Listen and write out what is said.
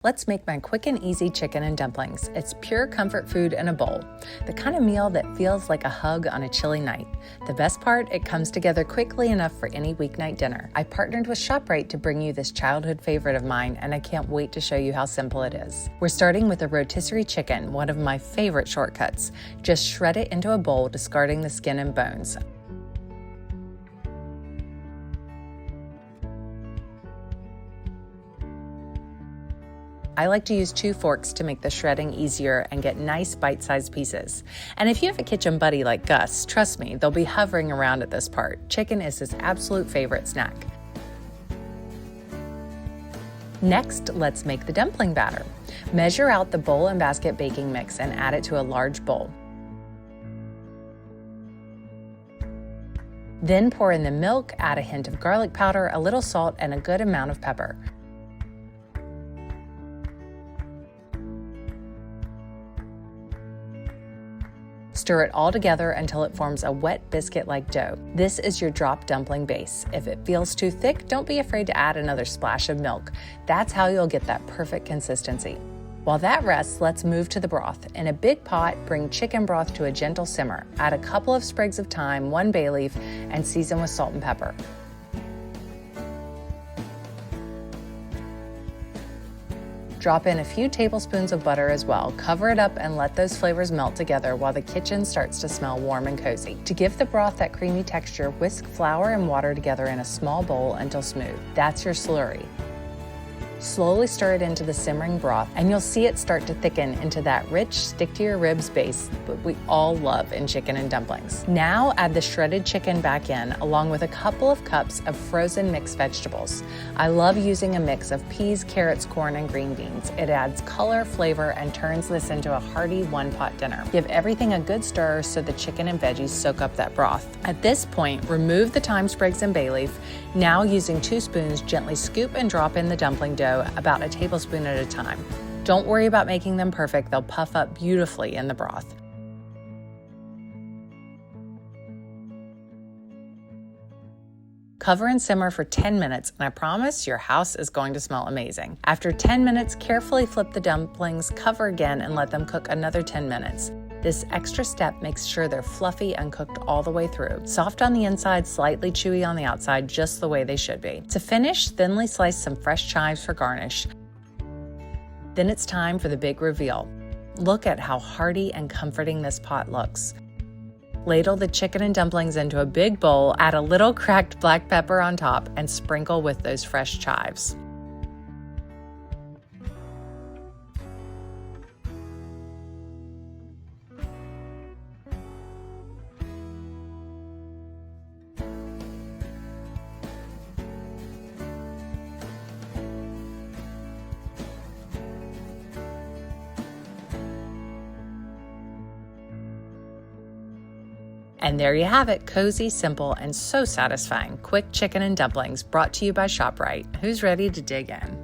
Let's make my quick and easy chicken and dumplings. It's pure comfort food in a bowl. The kind of meal that feels like a hug on a chilly night. The best part, it comes together quickly enough for any weeknight dinner. I partnered with ShopRite to bring you this childhood favorite of mine, and I can't wait to show you how simple it is. We're starting with a rotisserie chicken, one of my favorite shortcuts. Just shred it into a bowl, discarding the skin and bones. I like to use 2 forks to make the shredding easier and get nice bite-sized pieces. And if you have a kitchen buddy like Gus, trust me, they'll be hovering around at this part. Chicken is his absolute favorite snack. Next, let's make the dumpling batter. Measure out the bowl and basket baking mix and add it to a large bowl. Then pour in the milk, add a hint of garlic powder, a little salt, and a good amount of pepper. Stir it all together until it forms a wet biscuit-like dough. This is your drop dumpling base. If it feels too thick, don't be afraid to add another splash of milk. That's how you'll get that perfect consistency. While that rests, let's move to the broth. In a big pot, bring chicken broth to a gentle simmer. Add a couple of sprigs of thyme, 1 bay leaf, and season with salt and pepper. Drop in a few tablespoons of butter as well. Cover it up and let those flavors melt together while the kitchen starts to smell warm and cozy. To give the broth that creamy texture, whisk flour and water together in a small bowl until smooth. That's your slurry. Slowly stir it into the simmering broth, and you'll see it start to thicken into that rich, stick-to-your-ribs base that we all love in chicken and dumplings. Now add the shredded chicken back in, along with a couple of cups of frozen mixed vegetables. I love using a mix of peas, carrots, corn, and green beans. It adds color, flavor, and turns this into a hearty one-pot dinner. Give everything a good stir so the chicken and veggies soak up that broth. At this point, remove the thyme sprigs and bay leaf. Now, using 2 spoons, gently scoop and drop in the dumpling dough, about a tablespoon at a time. Don't worry about making them perfect, they'll puff up beautifully in the broth. Cover and simmer for 10 minutes, and I promise your house is going to smell amazing. After 10 minutes, carefully flip the dumplings, cover again, and let them cook another 10 minutes. This extra step makes sure they're fluffy and cooked all the way through. Soft on the inside, slightly chewy on the outside, just the way they should be. To finish, thinly slice some fresh chives for garnish. Then it's time for the big reveal. Look at how hearty and comforting this pot looks. Ladle the chicken and dumplings into a big bowl, add a little cracked black pepper on top, and sprinkle with those fresh chives. And there you have it, cozy, simple, and so satisfying. Quick chicken and dumplings brought to you by ShopRite. Who's ready to dig in?